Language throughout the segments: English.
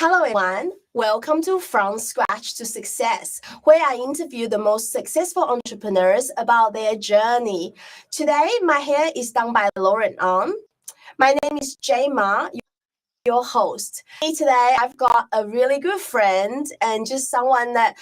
Hello, everyone. Welcome to From Scratch to Success, where I interview the most successful entrepreneurs about their journey. Today, my hair is done by Laurent. My name is Jayma, your host. Today, I've got a really good friend and just someone that,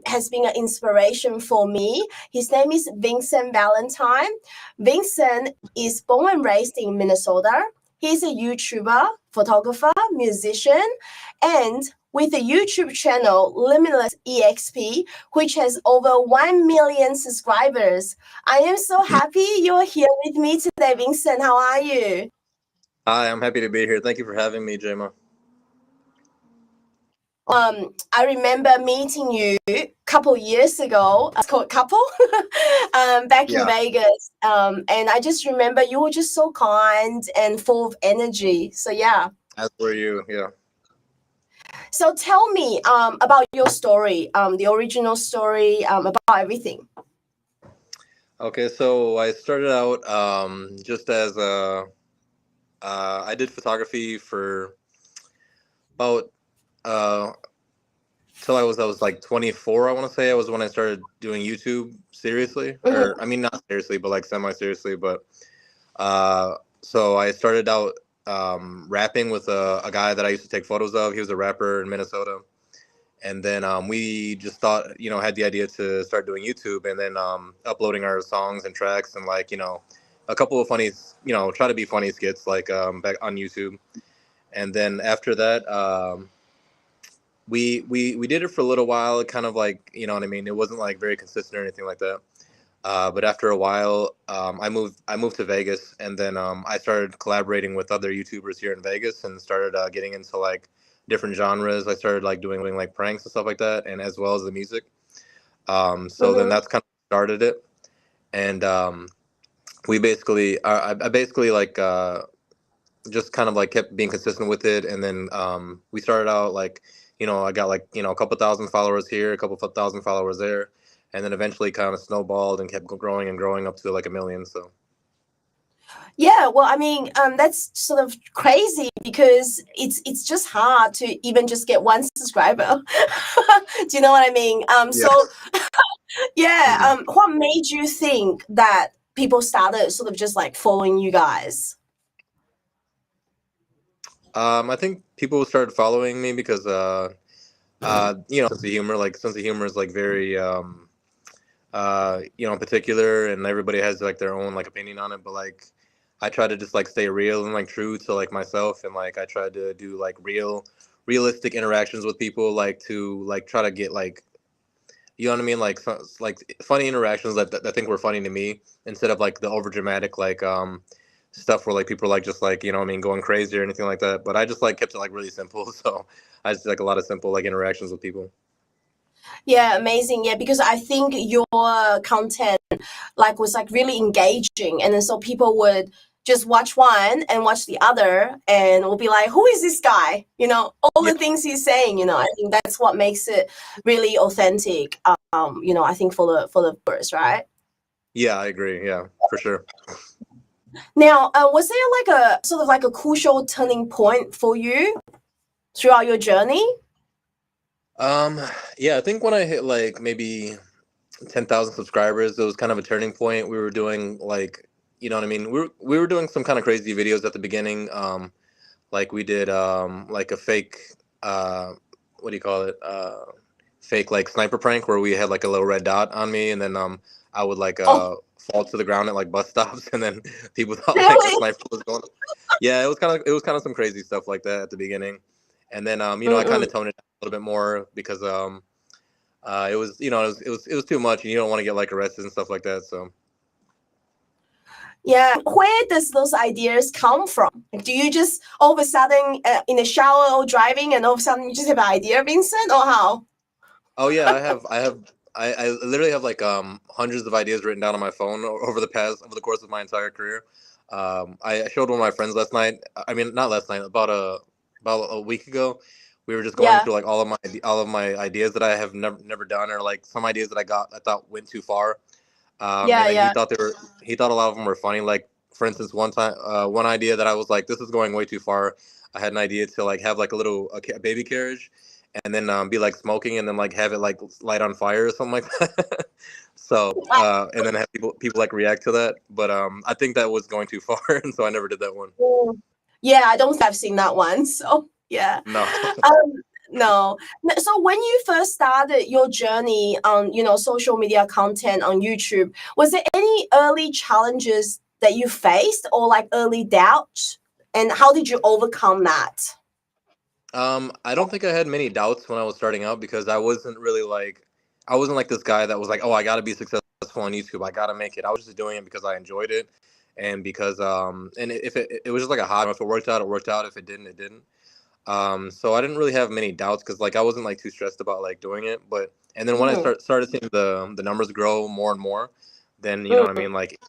has been an inspiration for me. His name is Vincent Valentine. Vincent is born and raised in Minnesota. He's a YouTuber, photographer, musician, and with a YouTube channel, Limitless EXP, which has over 1 million subscribers. I am so happy you're here with me today, Vincent. How are you? Hi, I'm happy to be here. Thank you for having me, Jayma. I remember meeting you a couple years ago. It's called Couple, back in Yeah, Vegas. And I just remember you were just so kind and full of energy. So yeah. as were you. Yeah. So tell me about your story, the original story, about everything. Okay, so I started out just as I did photography for about uh, till I was like 24. I want to say I was when I started doing YouTube seriously, or Mhm. I mean not seriously, but like semi seriously. But uh, so I started out rapping with a guy that I used to take photos of. He was a rapper in Minnesota. And then we just thought, had the idea to start doing YouTube and then uploading our songs and tracks and like, a couple of funny, try to be funny skits like back on YouTube. And then after that, we did it for a little while, kind of like, you know what I mean? It wasn't like very consistent or anything like that. But after a while, I moved to Vegas, and then I started collaborating with other YouTubers here in Vegas, and started getting into like different genres. I started like doing like pranks and stuff like that, and as well as the music. So then Mhm. that's kind of started it, and we basically, I basically like just kind of like kept being consistent with it, and then we started out like, I got like a couple thousand followers here, a couple thousand followers there, and then eventually kind of snowballed and kept growing and growing up to like a million. So Yeah, well, I mean, that's sort of crazy because it's just hard to even just get one subscriber. Do you know what I mean? yeah. So yeah, Mhm. what made you think that people started sort of just like following you guys? I think people started following me because sense of humor, like sense of humor is like very particular, and everybody has like their own like opinion on it. But like, I try to just like stay real and like true to like myself, and like I try to do like realistic interactions with people, like to like try to get like, you know what I mean, like like funny interactions that I think were funny to me, instead of like the over dramatic like stuff where like people are like just like, you know what I mean, going crazy or anything like that. But I just like kept it like really simple, so I just like a lot of simple like interactions with people. Yeah, amazing. Yeah, because I think your content like was like really engaging, and then so people would just watch one and watch the other, and will be like, "Who is this guy?" All Yeah, the things he's saying. I think that's what makes it really authentic. I think for the viewers, right? yeah, I agree. Yeah, for sure. Now, was there like a sort of like a crucial turning point for you throughout your journey? Um, yeah, I think when I hit like maybe 10,000 subscribers, it was kind of a turning point. We were doing like, you know what I mean? We were doing some kind of crazy videos at the beginning. Like we did like a fake uh what do you call it? Fake like sniper prank where we had like a little red dot on me, and then I would like Oh, fall to the ground at like bus stops, and then people thought like a really? sniper was going. Yeah, it was kind of some crazy stuff like that at the beginning. And then I kind Mm-mm. of toned it down a little bit more because it was, it was too much, and you don't want to get like arrested and stuff like that. So Yeah, where does those ideas come from? Like, do you just all of a sudden in the shower or driving, and all of a sudden you just have an idea, Vincent, or how? oh yeah, I literally have like hundreds of ideas written down on my phone over the course of my entire career. I showed one of my friends last night. I mean, not last night, about a week ago. We were just going Yeah, through like all of my ideas that I have never done, or like some ideas that I thought went too far. And yeah, then yeah. he thought a lot of them were funny. Like for instance, one idea that I was like, this is going way too far. I had an idea to like have like a baby carriage, and then be like smoking, and then like have it like light on fire or something like that. So and then have people like react to that. But I think that was going too far, and so I never did that one. Yeah, I don't think I've seen that one. So yeah. No. Um, no. So when you first started your journey on, social media content on YouTube, was there any early challenges that you faced or like early doubts? And how did you overcome that? I don't think I had many doubts when I was starting out because I wasn't like this guy that was like, oh, I got to be successful on YouTube. I got to make it. I was just doing it because I enjoyed it, and because and if it was just like a hobby. If it worked out, it worked out. If it didn't, it didn't. So I didn't really have many doubts because like I wasn't like too stressed about like doing it. But and then when I Mm, started seeing the numbers grow more and more, then you know what I mm. mean. Like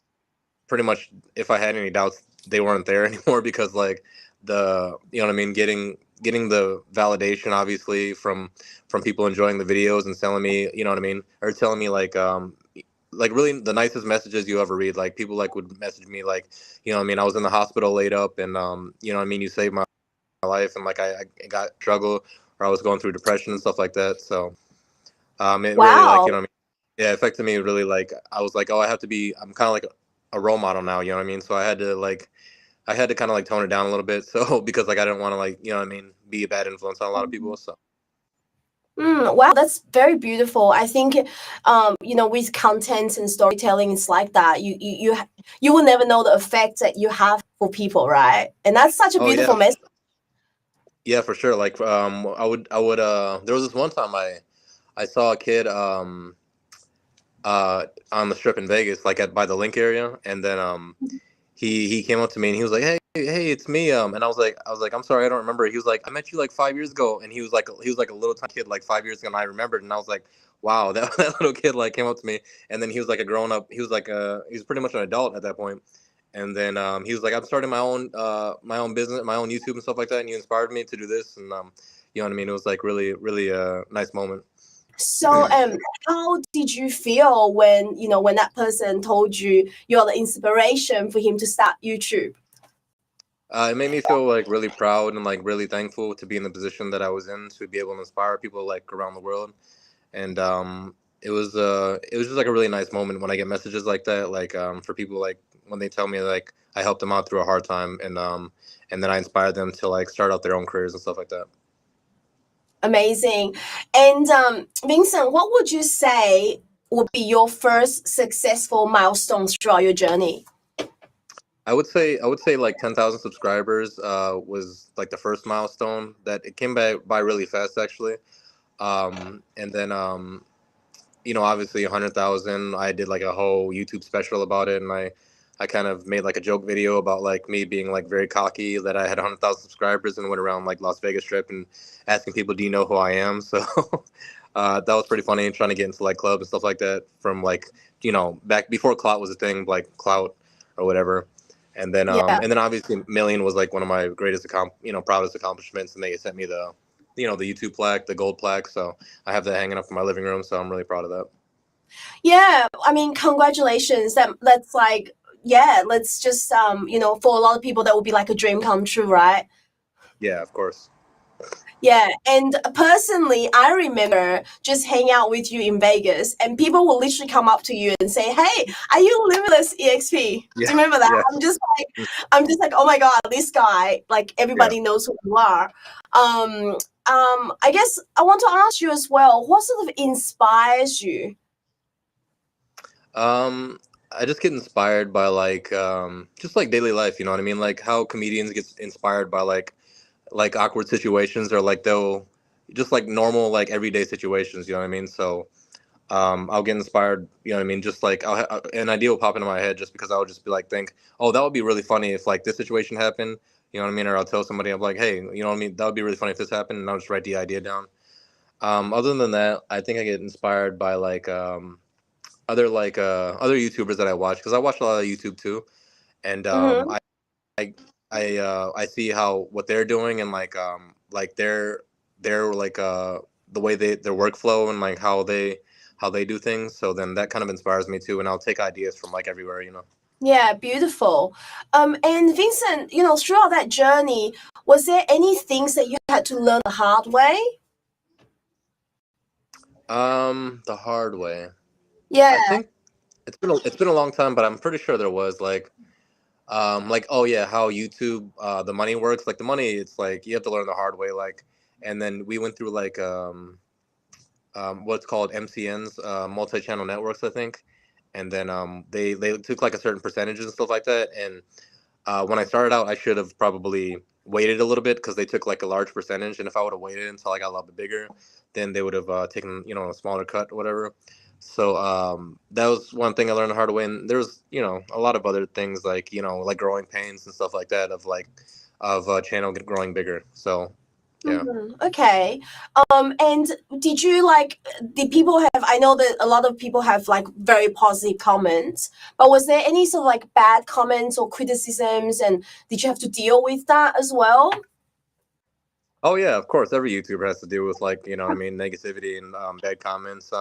pretty much if I had any doubts, they weren't there anymore because like the you know what I mean, getting the validation obviously from people enjoying the videos and telling me, you know what I mean, or telling me like really the nicest messages you ever read. Like people like would message me like, you know what I mean, I was in the hospital laid up and you know what I mean, you saved my life and like I got struggle or I was going through depression and stuff like that. So it really like, Wow. you know what I mean, yeah, it affected me really. Like I was like, oh, I'm kind of like a role model now, you know what I mean? So I had to kind of like tone it down a little bit. So because like I didn't want to like, you know what I mean, be a bad influence on a lot of people. So Wow, that's very beautiful. I think, with content and storytelling, it's like that. You will never know the effect that you have for people, right? And that's such a oh beautiful yeah, message. yeah, for sure. Like I would there was this one time I saw a kid on the strip in Vegas, like at by the Link area, and then he came up to me and he was like, hey, it's me, and I was like, I'm sorry, I don't remember. He was like, I met you like 5 years ago, and he was like a little tiny kid like 5 years ago, and I remembered, and I was like, wow, that that little kid like came up to me, and then he was like a grown up, he was pretty much an adult at that point, and then he was like, I'm starting my own business, my own YouTube and stuff like that, and you inspired me to do this, and you know what I mean, it was like really a nice moment. So, how did you feel when that person told you you're the inspiration for him to start YouTube? It made me feel like really proud and like really thankful to be in the position that I was in to be able to inspire people like around the world. And it was just like a really nice moment when I get messages like that, like for people like when they tell me like I helped them out through a hard time and then I inspired them to like start out their own careers and stuff like that. Amazing. And Vincent, what would you say would be your first successful milestones throughout your journey? I would say like 10,000 subscribers was like the first milestone that it came by really fast actually. And then you know, obviously 100,000. I did like a whole YouTube special about it, and I kind of made like a joke video about like me being like very cocky that I had 100,000 subscribers and went around like Las Vegas Strip and asking people, "Do you know who I am?" So that was pretty funny, trying to get into like clubs and stuff like that from like you know back before clout was a thing, like clout or whatever. Yeah. And then obviously Million was like one of my proudest accomplishments, and they sent me the the YouTube plaque, the gold plaque. So I have that hanging up in my living room, so I'm really proud of that. Yeah, I mean, congratulations. That's like, yeah, let's just for a lot of people that would be like a dream come true, right? Yeah, of course. Yeah, and personally, I remember just hanging out with you in Vegas, and people will literally come up to you and say, "Hey, are you Limitless EXP?" Do Yeah, you remember that? yeah, I'm just like, oh my god, this guy! Like yeah. everybody knows who you are. I guess I want to ask you as well. What sort of inspires you? I just get inspired by like just like daily life. You know what I mean? Like how comedians get inspired by like awkward situations or like they'll just like normal like everyday situations. You know what I mean? So I'll get inspired. You know what I mean? Just like an idea will pop into my head just because I'll just be like think, oh, that would be really funny if like this situation happened. You know what I mean? Or I'll tell somebody, I'm like, hey, you know what I mean? That would be really funny if this happened, and I'll just write the idea down. Other than that, I think I get inspired by like other YouTubers that I watch because I watch a lot of YouTube too, and Mm-hmm. I I see how what they're doing and like their like the way their workflow and like how they do things. So then that kind of inspires me too, and I'll take ideas from like everywhere, you know. Yeah, beautiful. And Vincent, throughout that journey, was there any things that you had to learn the hard way? The hard way. Yeah. I think it's been a long time, but I'm pretty sure there was like oh yeah, how YouTube the money works. Like the money, it's like you have to learn the hard way. Like, and then we went through like what's called MCNs, multi-channel networks, I think. And then they took like a certain percentages and stuff like that. And when I started out, I should have probably waited a little bit because they took like a large percentage. And if I would have waited until I got a little bit bigger, then they would have taken a smaller cut or whatever. So that was one thing I learned the hard way. And there's a lot of other things like like growing pains and stuff like that of channel growing bigger. So yeah. Okay. And did people have, I know that a lot of people have like very positive comments, but was there any sort of like bad comments or criticisms, and did you have to deal with that as well? Oh yeah, of course. Every YouTuber has to deal with like what I mean, negativity and bad comments.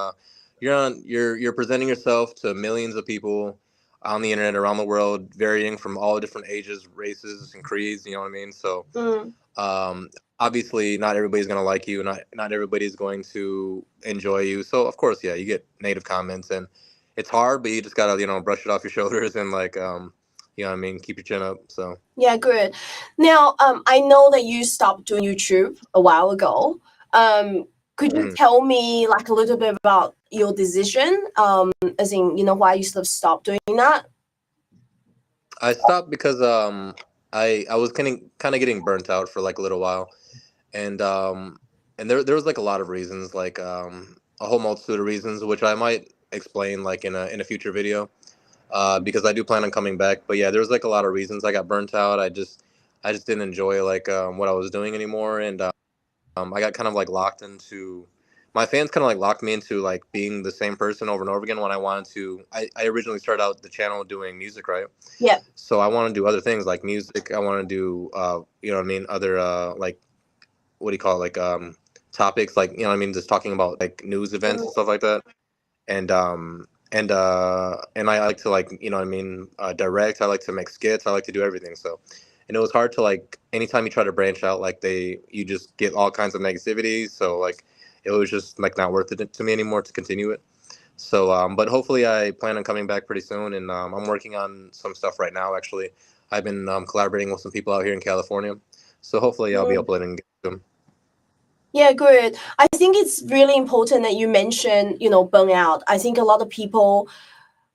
You're presenting yourself to millions of people on the internet around the world, varying from all different ages, races, and creeds. You know what I mean? So Mm. um, obviously, not everybody's gonna like you. Not everybody's going to enjoy you. So of course, yeah, you get negative comments, and it's hard, but you just gotta brush it off your shoulders and like you know what I mean, keep your chin up. So. Yeah, good. Now, I know that you stopped doing YouTube a while ago. Could you Mhm. tell me like a little bit about your decision? As in, why you sort of stopped doing that? I stopped because I was kind of getting burnt out for like a little while, and there was like a lot of reasons, like a whole multitude of reasons, which I might explain like in a future video, because I do plan on coming back. But yeah, there was like a lot of reasons I got burnt out. I just didn't enjoy like what I was doing anymore, and I got kind of like locked into my fans kind of like locked me into like being the same person over and over again when I wanted to. I originally started out the channel doing music, right? Yeah. So I want to do other things like music. I want to do, you know what I mean, other like what do you call it, like topics, like what I mean, just talking about like news events and stuff like that. And and I like to like what I mean, direct. I like to make skits. I like to do everything. So, and it was hard to like anytime you try to branch out, like you just get all kinds of negativity. So like it was just like not worth it to me anymore to continue it. So, but hopefully, I plan on coming back pretty soon, and I'm working on some stuff right now. Actually, I've been collaborating with some people out here in California, so hopefully, I'll be Mm. uploading them. Yeah, good. I think it's really important that you mention, burnout. I think a lot of people,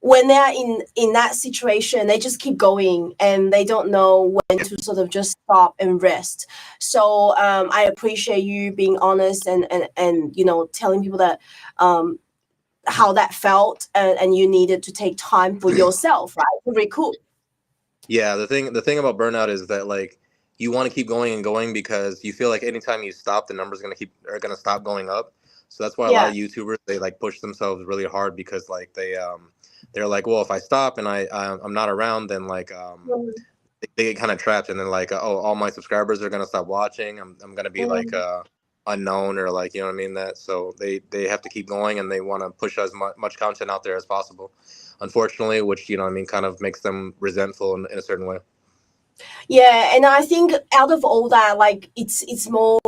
when they're in that situation, they just keep going and they don't know when to sort of just stop and rest. So I appreciate you being honest and telling people that how that felt, and you needed to take time for yourself, right, to recoup. Yeah, the thing about burnout is that like you want to keep going and going because you feel like anytime you stop, the numbers are gonna stop going up. So that's why a lot Yeah. of YouTubers they like push themselves really hard because like they're like, well, if I stop and I'm not around, then like Mm. they get kind of trapped and then like oh, all my subscribers are gonna stop watching. I'm gonna be like Mm. unknown or like what I mean, that so they have to keep going and they want to push as much content out there as possible, unfortunately, which what I mean, kind of makes them resentful in a certain way. Yeah, and I think out of all that, like it's more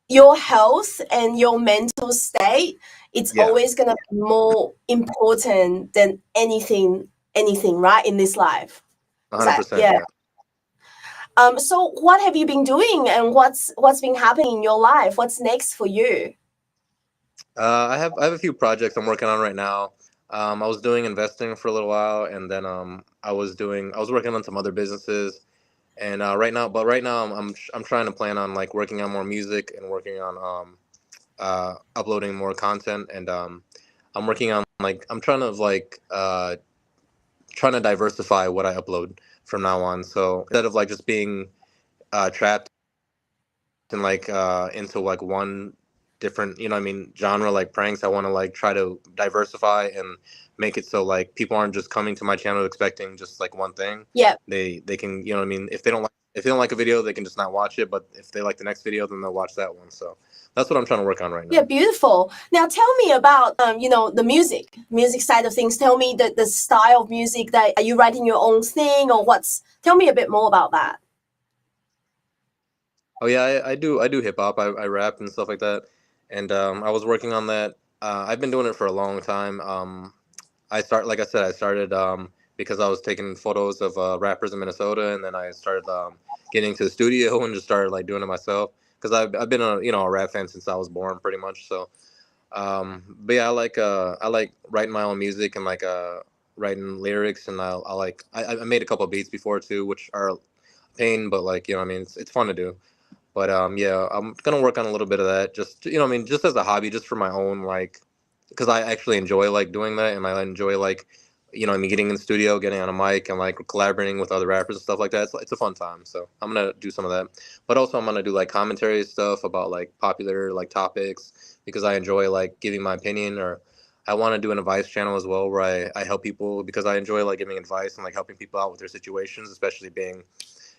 your health and your mental state. It's Yeah, always gonna be more important than anything, right, in this life. Is that 100%. yeah? Yeah. So what have you been doing, and what's been happening in your life? What's next for you? I have a few projects I'm working on right now. I was doing investing for a little while, and then I was working on some other businesses, and right now I'm trying to plan on like working on more music and working on uploading more content, and I'm working on like I'm trying to like trying to diversify what I upload from now on. So instead of like just being trapped and like into like one different what I mean, genre like pranks, I want to like try to diversify and make it so like people aren't just coming to my channel expecting just like one thing. Yeah. They can what I mean, if they don't like if they don't like a video, they can just not watch it. But if they like the next video, then they'll watch that one. So that's what I'm trying to work on right now. Yeah, beautiful. Now tell me about the music side of things. Tell me the style of music. That are you writing your own thing, or what's? Tell me a bit more about that. Oh yeah, I do hip hop. I rap and stuff like that, and I was working on that. I've been doing it for a long time. Like I said, I started because I was taking photos of rappers in Minnesota, and then I started getting to the studio and just started like doing it myself. Because I've been a rap fan since I was born, pretty much. So, but yeah, I like writing my own music and like writing lyrics, and I made a couple of beats before too, which are a pain, but like what I mean, it's fun to do. But yeah, I'm gonna work on a little bit of that, just what I mean, just as a hobby, just for my own like, because I actually enjoy like doing that, and I enjoy like, I mean, getting in the studio, getting on a mic, and like collaborating with other rappers and stuff like that. It's a fun time, so I'm gonna do some of that. But also, I'm gonna do like commentary stuff about like popular like topics because I enjoy like giving my opinion, or I want to do an advice channel as well where I help people because I enjoy like giving advice and like helping people out with their situations, especially being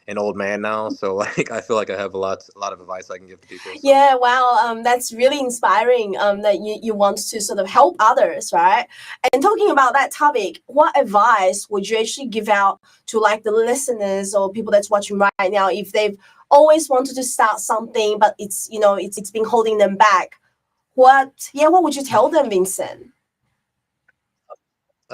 an old man now, so like I feel like I have a lot of advice I can give to people. So. Yeah, wow, that's really inspiring. That you want to sort of help others, right? And talking about that topic, what advice would you actually give out to like the listeners or people that's watching right now if they've always wanted to start something, but it's been holding them back? What would you tell them, Vincent?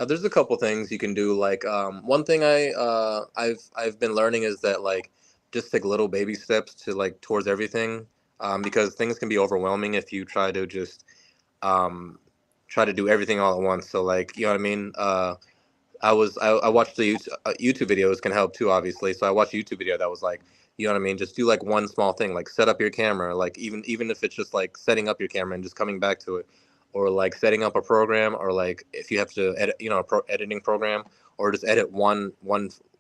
There's a couple things you can do. Like one thing I've been learning is that like just take little baby steps to like towards everything, because things can be overwhelming if you try to just um, try to do everything all at once. So like what I mean. I watched the YouTube videos can help too, obviously. So I watched a YouTube video that was like, what I mean, just do like one small thing, like set up your camera, like even if it's just like setting up your camera and just coming back to it, or like setting up a program, or like if you have to edit, editing program, or just edit one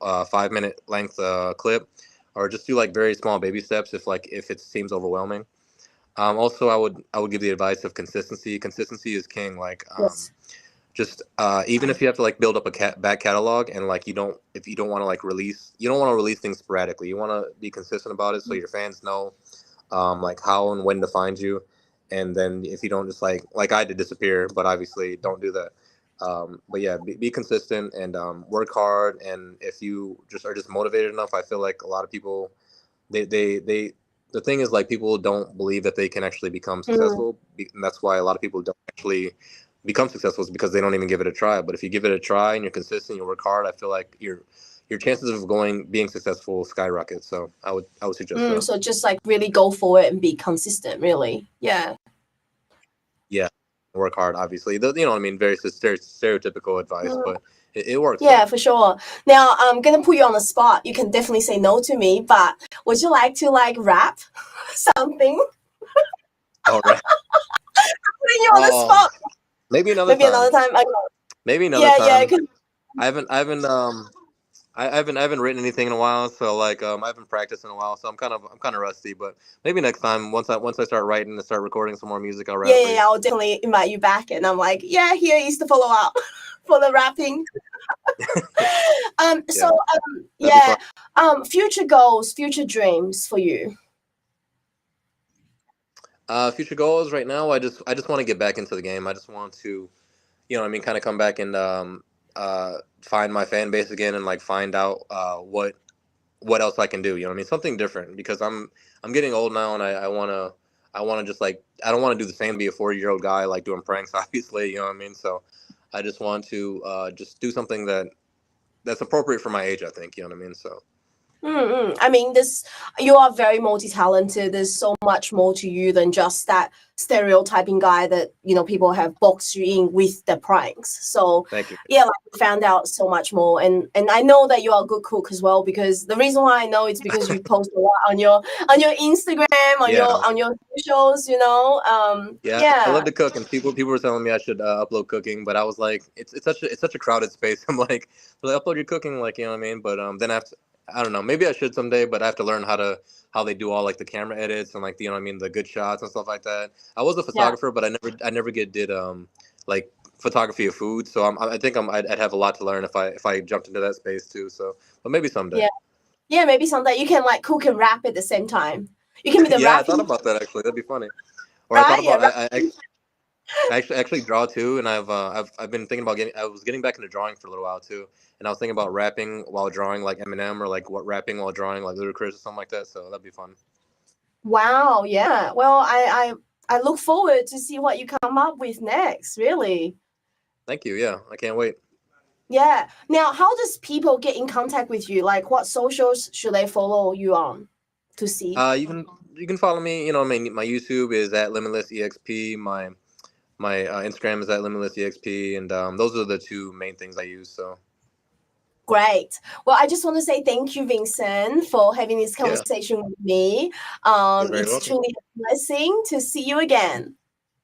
5 minute length clip, or just do like very small baby steps if it seems overwhelming. Also, I would give the advice of consistency. Consistency is king. Like Yes. just even if you have to like build up a back catalog, and like if you don't want to like release things sporadically, you want to be consistent about it so your fans know like how and when to find you. And then if you don't just like I did disappear, but obviously don't do that. But yeah, be consistent and work hard. And if you just are just motivated enough, I feel like a lot of people they the thing is like people don't believe that they can actually become Mm. successful, and that's why a lot of people don't actually become successful, is because they don't even give it a try. But if you give it a try and you're consistent, you work hard, I feel like your chances of being successful skyrocket. So I would suggest that. So just like really go for it and be consistent, really. Yeah. Yeah, work hard. Obviously, what I mean, very stereotypical advice, Mm. but it works Yeah, though. for sure. Now I'm gonna put you on the spot. You can definitely say no to me, but would you like to like rap something? All right. Putting you on the Um, spot. maybe another Maybe another time. time. Okay. Maybe another Yeah, yeah. time. I haven't written anything in a while, so like I haven't practiced in a while, so I'm kind of rusty. But maybe next time, once I start writing and start recording some more music, I'll rap Yeah, for yeah, you. yeah. I'll definitely invite you back, and I'm like, yeah, here is the follow up for the rapping. So Yeah, that'd be yeah. fun. Future goals, future dreams for you. Future goals right now, I just want to get back into the game. I just want to, what I mean, kind of come back and find my fan base again, and like find out what else I can do. What I mean, something different, because I'm getting old now, and I wanna just like I don't want to do the same, be a 40-year-old guy like doing pranks, obviously. You know what I mean? So I just want to just do something that's appropriate for my age, I think. You know what I mean? So I mean, you are very multi-talented. There's so much more to you than just that stereotyping guy that people have boxed you in with the pranks. So thank you. yeah, like we found out so much more, and I know that you are a good cook as well, because the reason why I know it's because you post a lot on your Instagram, on Yeah, your socials. yeah. I Yeah, love to cook, and people were telling me I should upload cooking, but I was like, it's such a crowded space. I'm like upload your cooking, like what I mean. But then after, I don't know, maybe I should someday, but I have to learn how they do all like the camera edits and like what I mean, the good shots and stuff like that. I was a yeah. photographer, but I never did like photography of food. So I think I'd have a lot to learn if I jumped into that space too. So, but maybe someday. Yeah. Yeah, maybe someday you can like cook and rap at the same time. You can be the Yeah, I thought rapping, about that actually. That'd be funny. Or I thought right? Yeah, about I actually draw too, and I've been thinking about getting. I was getting back into drawing for a little while too, and I was thinking about rapping while drawing like Eminem, or like what rapping while drawing like Ludacris or something like that. So that'd be fun. wow, yeah. Well, I look forward to see what you come up with next, really. Thank you. Yeah, I can't wait. Yeah. Now, how does people get in contact with you? Like what socials should they follow you on to see? You can follow me. You know, my YouTube is at Limitless EXP. My Instagram is at Limitless EXP, and those are the two main things I use. So Great. Well, I just want to say thank you, Vincent, for having this yeah, conversation with me. you're very It's welcome. truly a blessing to see you again.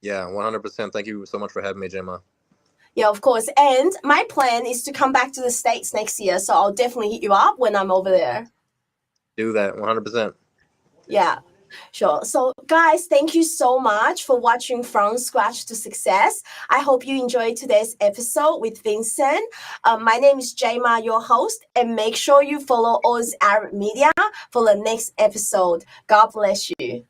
Yeah, 100%. Thank you so much for having me, Gemma. Yeah, of course. And my plan is to come back to the States next year. So I'll definitely hit you up when I'm over there. Do that 100%. Yeah, sure. So, guys, thank you so much for watching From Scratch to Success. I hope you enjoyed today's episode with Vincent. My name is Jayma, your host, and make sure you follow Oz Arab Media for the next episode. God bless you.